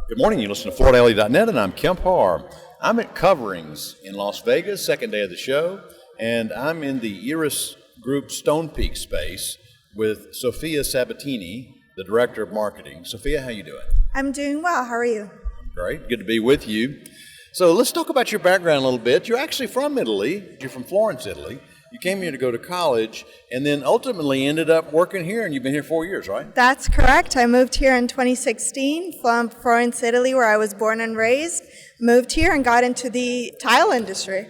Good morning. You listen to FloorDaily.net, and I'm Kemp Harr. I'm at Coverings in Las Vegas, second day of the show, and I'm in the Iris Group Stonepeak space with Sofia Sabattini, the Director of Marketing. Sofia, how you doing? I'm doing well. How are you? Great. Good to be with you. So let's talk about your background a little bit. You're actually from Italy. You're from Florence, Italy. You came here to go to college and then ultimately ended up working here, and you've been here 4 years, right? That's correct. I moved here in 2016 from Florence, Italy, where I was born and raised. Moved here and got into the tile industry.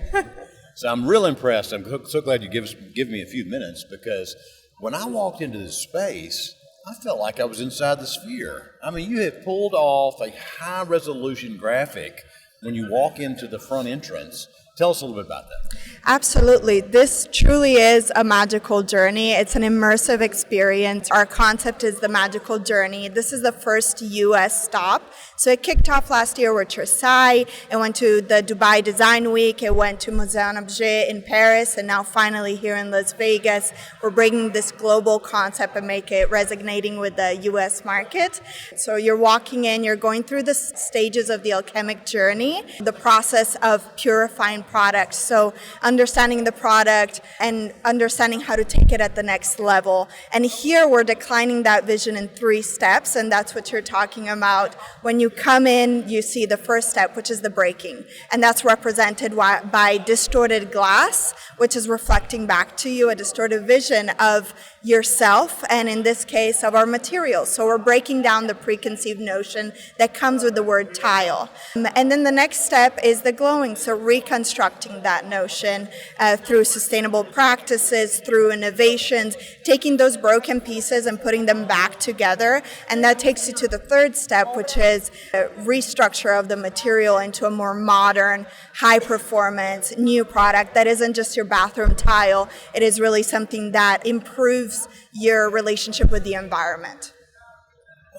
So I'm real impressed. I'm so glad you give me a few minutes, because when I walked into this space, I felt like I was inside the sphere. I mean, you have pulled off a high-resolution graphic when you walk into the front entrance. Tell us a little bit about that. Absolutely. This truly is a magical journey. It's an immersive experience. Our concept is the magical journey. This is the first U.S. stop. So it kicked off last year with Versailles. It went to the Dubai Design Week. It went to Musée d'Objets in Paris. And now finally here in Las Vegas, we're bringing this global concept and make it resonating with the U.S. market. So you're walking in, you're going through the stages of the alchemic journey, the process of purifying products. So understanding the product and understanding how to take it at the next level. And here we're declining that vision in 3 steps, and that's what you're talking about. When you come in, you see the first step, which is the breaking. And that's represented by distorted glass, which is reflecting back to you a distorted vision of yourself, and in this case, of our materials. So we're breaking down the preconceived notion that comes with the word tile. And then the next step is the glowing, so reconstructing that notion through sustainable practices, through innovations, taking those broken pieces and putting them back together. And that takes you to the third step, which is a restructure of the material into a more modern, high-performance, new product that isn't just your bathroom tile. It is really something that improves your relationship with the environment.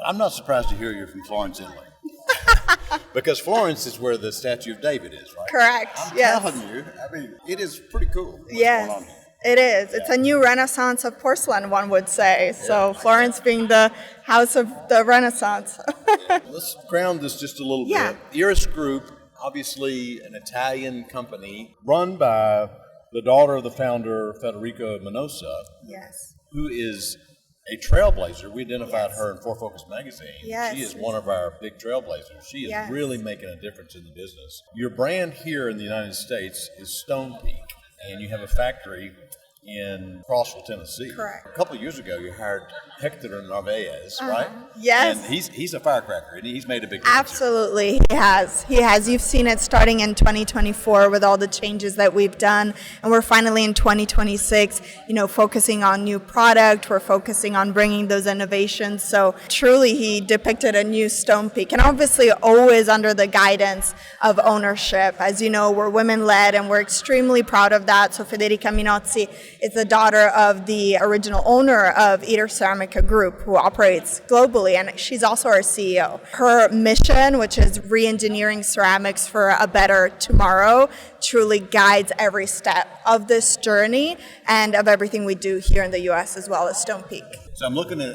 I'm not surprised to hear you're from Florence, Italy. Because Florence is where the Statue of David is, right? Correct, I'm telling you, I mean, it is pretty cool what's yes, going on here. It is. It's a new renaissance of porcelain, one would say. So Florence being the house of the Renaissance. Let's ground this just a little bit. Iris Group, obviously an Italian company run by the daughter of the founder, Federico Minosa, Yes. who is a trailblazer. We identified her in 4 Focus magazine. Yes. She is one of our big trailblazers. She is really making a difference in the business. Your brand here in the United States is Stonepeak, and you have a factory in Crossville, Tennessee. Correct. A couple of years ago, you hired Hector Narvaez, right? Yes. And he's a firecracker, and he's made a big difference. Absolutely, he has. He has. You've seen it starting in 2024 with all the changes that we've done, and we're finally in 2026, focusing on new product. We're focusing on bringing those innovations. So truly, he depicted a new Stonepeak, and obviously always under the guidance of ownership. As you know, we're women-led, and we're extremely proud of that. So Federica Minozzi is the daughter of the original owner of Iris Ceramics Group, who operates globally, and she's also our CEO. Her mission, which is re-engineering ceramics for a better tomorrow, truly guides every step of this journey and of everything we do here in the U.S. as well as Stonepeak. So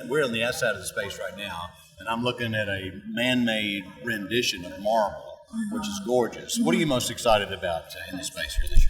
we're on the outside of the space right now, and I'm looking at a man-made rendition of marble, which is gorgeous. What are you most excited about in the space here this year?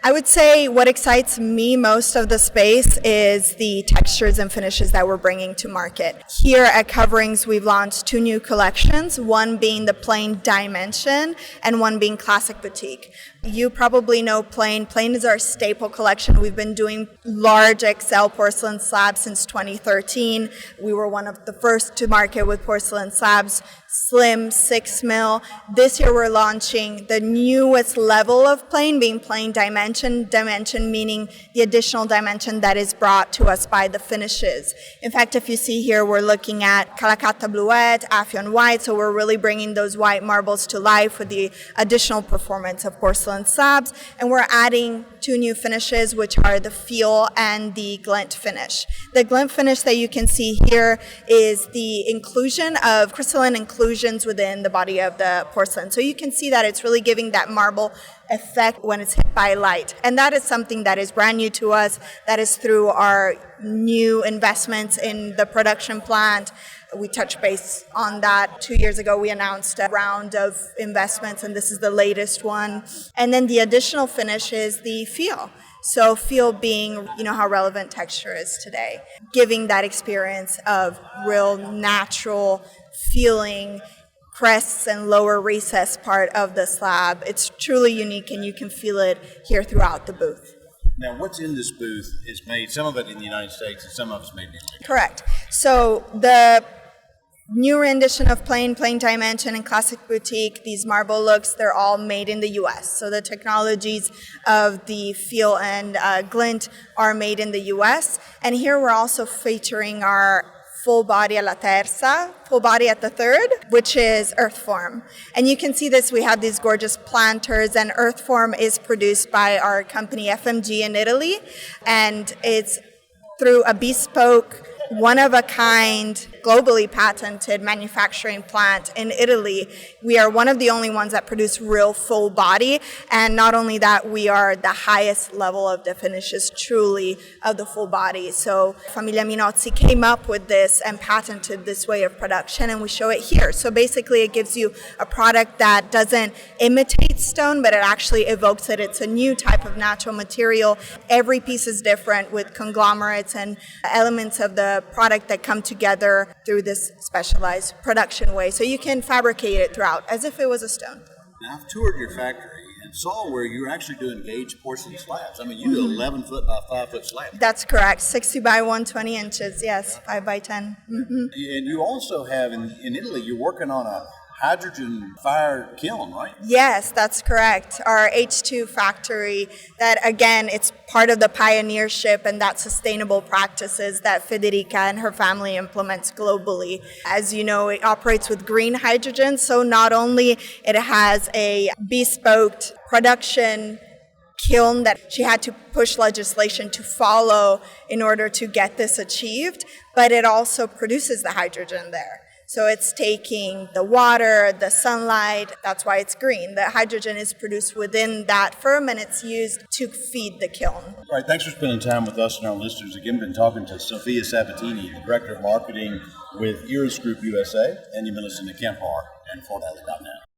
I would say what excites me most of the space is the textures and finishes that we're bringing to market. Here at Coverings, we've launched 2 new collections, one being the Plain Dimension and one being Classic Boutique. You probably know Plain. Plain is our staple collection. We've been doing large XL porcelain slabs since 2013. We were one of the first to market with porcelain slabs, slim 6 mil. This year we're launching the newest level of Plain, being Plain Dimension. Dimension meaning the additional dimension that is brought to us by the finishes. In fact, if you see here, we're looking at Calacatta Bluette, Affion White, so we're really bringing those white marbles to life with the additional performance of porcelain slabs, and we're adding 2 new finishes, which are the Feel and the Glint finish. The Glint finish that you can see here is the inclusion of crystalline inclusions within the body of the porcelain. So you can see that it's really giving that marble effect when it's hit by light. And that is something that is brand new to us. That is through our new investments in the production plant. We touched base on that 2 years ago. We announced a round of investments, and this is the latest one. And then the additional finish is the feel. So feel being, how relevant texture is today. Giving that experience of real natural feeling, crests and lower recess part of the slab. It's truly unique, and you can feel it here throughout the booth. Now, what's in this booth is made, some of it in the United States and some of it's made in Italy. Correct. So the new rendition of Plain Dimension, and Classic Boutique, these marble looks, they're all made in the U.S. So the technologies of the feel and glint are made in the U.S. And here we're also featuring our full body alla terza, full body at the third, which is earth form. And you can see this, we have these gorgeous planters, and earth form is produced by our company FMG in Italy. And it's through a bespoke, one-of-a-kind, globally patented manufacturing plant in Italy. We are one of the only ones that produce real full body, and not only that, we are the highest level of the finishes truly of the full body. So Famiglia Minozzi came up with this and patented this way of production, and we show it here. So basically it gives you a product that doesn't imitate stone, but it actually evokes it. It's a new type of natural material. Every piece is different, with conglomerates and elements of the product that come together through this specialized production way. So you can fabricate it throughout as if it was a stone. Now, I've toured your factory and saw where you're actually doing gauge porcelain slabs. I mean, you do 11 foot by 5 foot slabs. That's correct. 60 by 120 inches. Yes, 5 by 10. Mm-hmm. And you also have, in Italy, you're working on a hydrogen fire kiln, right? Yes, that's correct. Our H2 factory, that again, it's part of the pioneership and that sustainable practices that Federica and her family implements globally. As you know, it operates with green hydrogen, so not only it has a bespoke production kiln that she had to push legislation to follow in order to get this achieved, but it also produces the hydrogen there. So it's taking the water, the sunlight, that's why it's green. The hydrogen is produced within that firm, and it's used to feed the kiln. All right, thanks for spending time with us and our listeners. Again, been talking to Sofia Sabattini, the Director of Marketing with Iris Group USA, and you've been listening to Kemp Harr and FortAlley.net.